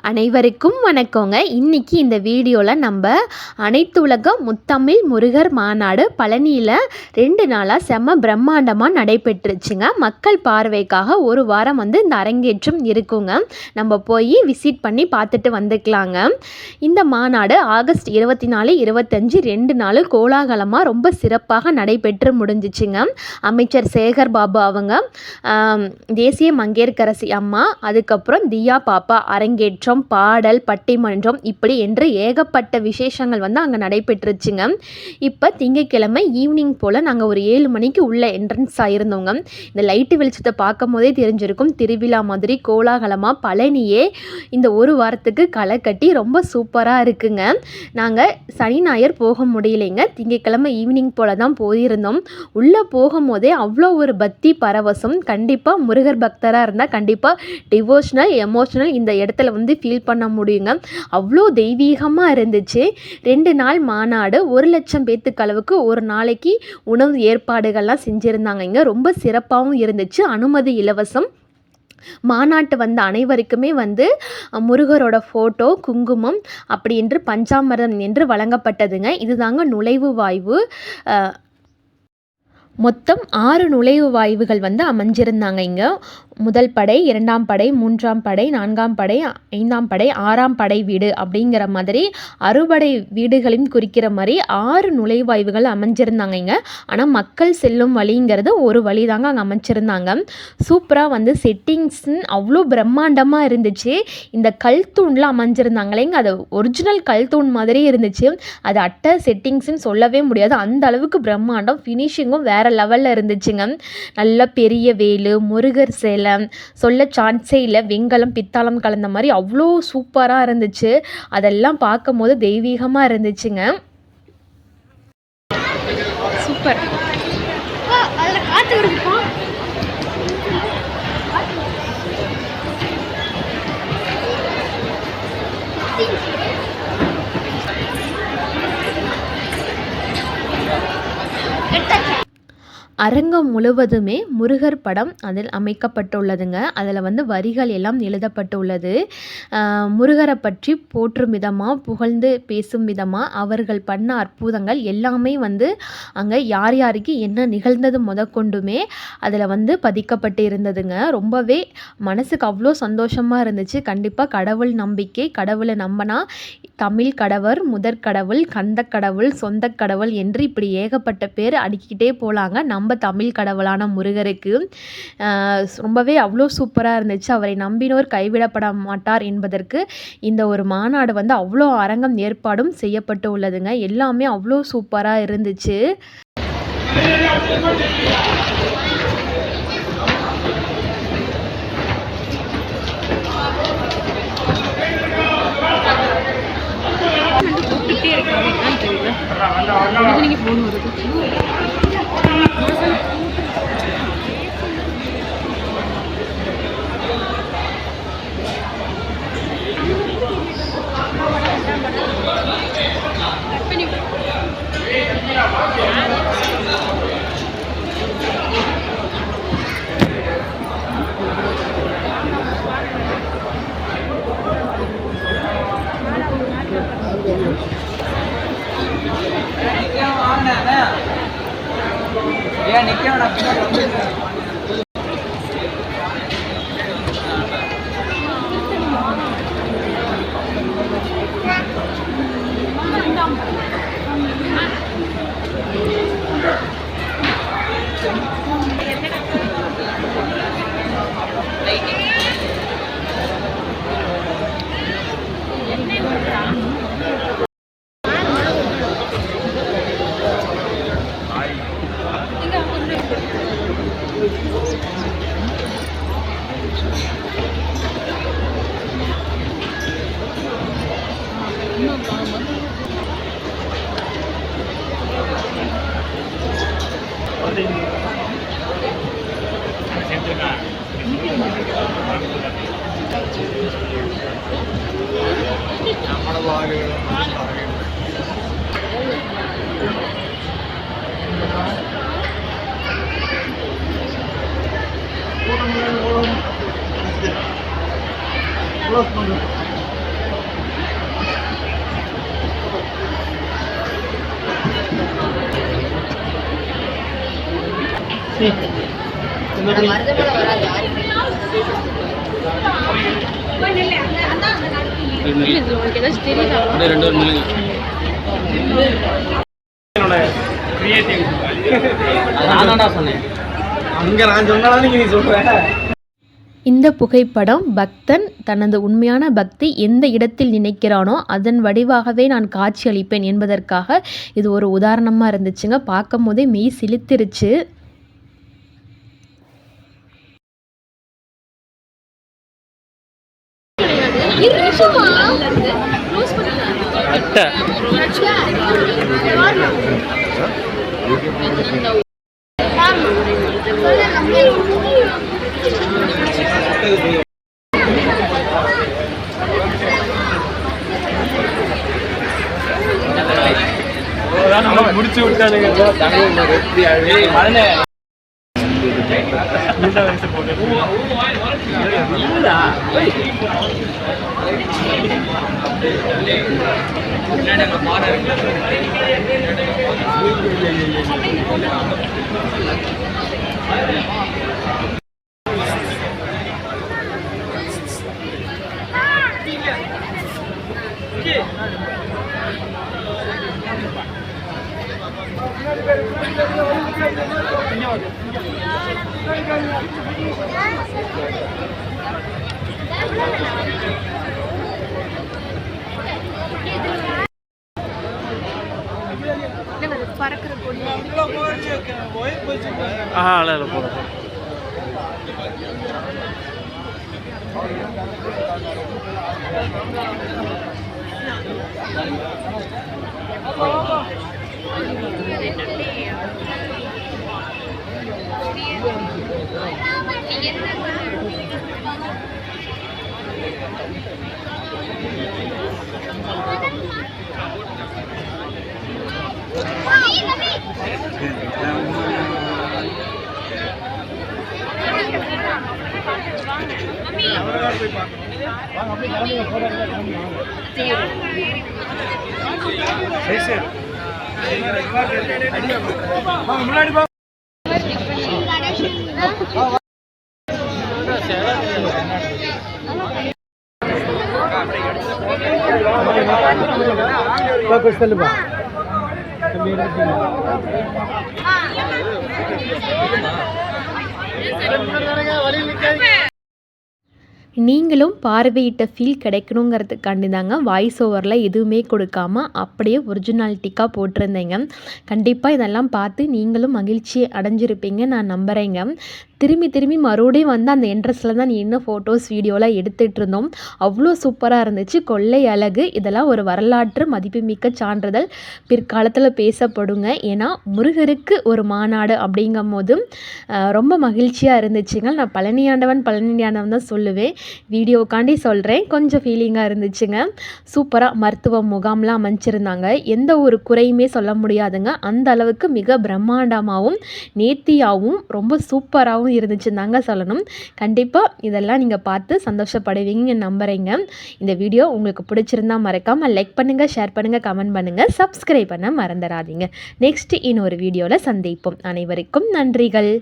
அனைவருக்கும் வணக்கங்க. இன்னைக்கு இந்த வீடியோவில் நம்ம அனைத்து உலக முத்தமிழ் முருகர் மாநாடு பழனியில் 2 நாளாக செம்ம பிரம்மாண்டமாக நடைபெற்றுச்சுங்க. மக்கள் பார்வைக்காக ஒரு வாரம் இந்த அரங்கேற்றம் இருக்குங்க. நம்ம போய் விசிட் பண்ணி பார்த்துட்டு வந்துக்கலாங்க. இந்த மாநாடு ஆகஸ்ட் 24, 25 2 நாள் கோலாகலமாக ரொம்ப சிறப்பாக நடைபெற்று முடிஞ்சிச்சுங்க. அமைச்சர் சேகர் பாபு அவங்க, தேசிய மங்கையர்க்கரசி அம்மா, அதுக்கப்புறம் தியா பாப்பா அரங்கேற்றம், பாடல், பட்டிமன்றம் இப்படி என்று ஏகப்பட்ட விசேஷங்கள் அங்கே நடைபெற்றுச்சுங்க. இப்போ திங்கட்கிழமை ஈவினிங் போல் நாங்கள் ஒரு 7 மணிக்கு உள்ள என்ட்ரன்ஸ் ஆகிருந்தோங்க. இந்த லைட்டு வெளிச்சத்தை பார்க்கும் போதே தெரிஞ்சிருக்கும், திருவிழா மாதிரி கோலாகலமாக பழனியே இந்த ஒரு வாரத்துக்கு களை கட்டி ரொம்ப சூப்பராக இருக்குங்க. நாங்கள் சனி ஞாயிறு போக முடியலைங்க, திங்கட்கிழமை ஈவினிங் போல் தான் போயிருந்தோம். உள்ளே போகும்போதே அவ்வளோ ஒரு பக்தி பரவசம். கண்டிப்பாக முருகர் பக்தராக இருந்தால் கண்டிப்பாக டிவோஷனல் எமோஷனல் இந்த இடத்துல ஃபீல் பண்ண முடியுங்க. அவ்வளோ தெய்வீகமாக இருந்துச்சு. 2 நாள் மாநாடு 1 லட்சம் பேத்துக்கு அளவுக்கு ஒரு நாளைக்கு உணவு ஏற்பாடுகள்லாம் செஞ்சுருந்தாங்க. இங்கே ரொம்ப சிறப்பாகவும் இருந்துச்சு. அனுமதி இலவசம். மாநாட்டு அனைவருக்குமே முருகரோட ஃபோட்டோ, குங்குமம் அப்படி என்று பஞ்சாமிர்தம் என்று வழங்கப்பட்டதுங்க. இதுதாங்க நுழைவு வாய்வு. மொத்தம் 6 நுழைவு வாய்வுகள் அமைஞ்சிருந்தாங்க. இங்கே முதல் படை, 2ஆம் படை, 3ஆம் படை, 4ஆம் படை, 5ஆம் படை, 6ஆம் படை வீடு அப்படிங்கிற மாதிரி அறுபடை வீடுகளையும் குறிக்கிற மாதிரி 6 நுழைவாய்வுகள் அமைஞ்சிருந்தாங்க இங்கே. ஆனால் மக்கள் செல்லும் வழிங்கிறது ஒரு வழி தாங்க அங்கே அமைச்சிருந்தாங்க. சூப்பராக செட்டிங்ஸ் அவ்வளோ பிரம்மாண்டமாக இருந்துச்சு. இந்த கல் தூண்லாம் அமைஞ்சிருந்தாங்களேங்க, அது ஒரிஜினல் கல் தூண் மாதிரி இருந்துச்சு. அது அட்டை செட்டிங்ஸ்ன்னு சொல்லவே முடியாது, அந்த அளவுக்கு பிரம்மாண்டம். ஃபினிஷிங்கும் வேறு லெவலில் இருந்துச்சுங்க. நல்ல பெரிய வேலு, முருகர் சேலை, சொல்ல சான்ஸே இல்லை. வெண்கலம் பித்தாளம் கலந்த மாதிரி அவ்வளோ சூப்பராக இருந்துச்சு. அதெல்லாம் பார்க்கும் போது தெய்வீகமாக இருந்துச்சுங்க. சூப்பர். அரங்கம் முழுவதுமே முருகர் படம் அதில் அமைக்கப்பட்டுள்ளதுங்க. அதில் வரிகள் எல்லாம் எழுதப்பட்டுள்ளது. முருகரை பற்றி போற்றும் விதமாக, புகழ்ந்து பேசும் விதமாக, அவர்கள் பண்ண அற்புதங்கள் எல்லாமே அங்கே யார் யாருக்கு என்ன நிகழ்ந்தது முதற்கொண்டுமே அதில் பதிக்கப்பட்டு இருந்ததுங்க. ரொம்பவே மனசுக்கு அவ்வளோ சந்தோஷமாக இருந்துச்சு. கண்டிப்பாக கடவுள் நம்பிக்கை, கடவுளை நம்பினா தமிழ் கடவுள், முதற் கடவுள், கந்த கடவுள், சொந்த கடவுள் என்று இப்படி ஏகப்பட்ட பேர் அடிக்கிட்டே போகலாங்க நம்ம தமிழ் கடவுளான முருகருக்கு. ரொம்பவே அவ்வளோ சூப்பராக இருந்துச்சு. அவரை நம்பினோர் கைவிடப்பட மாட்டார் என்பதற்கு இந்த ஒரு மாநாடு அவ்வளோ அரங்கம் ஏற்பாடும் செய்யப்பட்டு உள்ளதுங்க. எல்லாமே அவ்வளோ சூப்பராக இருந்துச்சு. ஏன் நிக்க வேணாம். இந்த புகைப்படம் பக்தன் தனது உண்மையான பக்தி எந்த இடத்தில் நினைக்கிறானோ அதன் வடிவாகவே நான் காட்சி அளிப்பேன் என்பதற்காக இது ஒரு உதாரணமாக இருந்துச்சுங்க. பார்க்கும் போதே மெய் சிலிர்த்திருச்சு. முடிச்சு விட்டானுங்க. நீங்களும் பார்வையிட்ட ஃபீல் கிடைக்கணுங்கிறதுக்காண்டி தாங்க வாய்ஸ் ஓவரில் எதுவுமே கொடுக்காம அப்படியே ஒரிஜினாலிட்டிக்காக போட்டிருந்தேங்க. கண்டிப்பாக இதெல்லாம் பார்த்து நீங்களும் மகிழ்ச்சி அடைஞ்சிருப்பீங்க நான் நம்புகிறேங்க. திரும்பி மறுபடியும் வந்து அந்த என்ட்ரஸில் தான் இன்னும் ஃபோட்டோஸ் வீடியோலாம் எடுத்துகிட்டு இருந்தோம். அவ்வளோ சூப்பராக இருந்துச்சு. கொள்ளை அழகு. இதெல்லாம் ஒரு வரலாற்று மதிப்புமிக்க சான்றிதழ் பிற்காலத்தில் பேசப்படுங்க. ஏன்னா முருகருக்கு ஒரு மாநாடு அப்படிங்கும் போது ரொம்ப மகிழ்ச்சியாக இருந்துச்சுங்க. நான் பழனி ஆண்டவன் தான் சொல்லுவேன். வீடியோக்காண்டி சொல்கிறேன். கொஞ்சம் ஃபீலிங்காக இருந்துச்சுங்க. சூப்பராக மருத்துவ முகாம்லாம் அமைச்சிருந்தாங்க. எந்த ஒரு குறையுமே சொல்ல முடியாதுங்க. அந்த அளவுக்கு மிக பிரம்மாண்டமாகவும் நேர்த்தியாகவும் ரொம்ப சூப்பராகவும் இருந்துச்சுன்னு தாங்க சொல்லணும். கண்டிப்பாக இதெல்லாம் நீங்கள் பார்த்து சந்தோஷப்படுவீங்க நம்புகிறேங்க. இந்த வீடியோ உங்களுக்கு பிடிச்சிருந்தா மறக்காமல் லைக் பண்ணுங்கள், ஷேர் பண்ணுங்கள், கமெண்ட் பண்ணுங்கள், சப்ஸ்கிரைப் பண்ண மறந்துடாதீங்க. நெக்ஸ்ட் இன்னொரு வீடியோவில் சந்திப்போம். அனைவருக்கும் நன்றிகள்.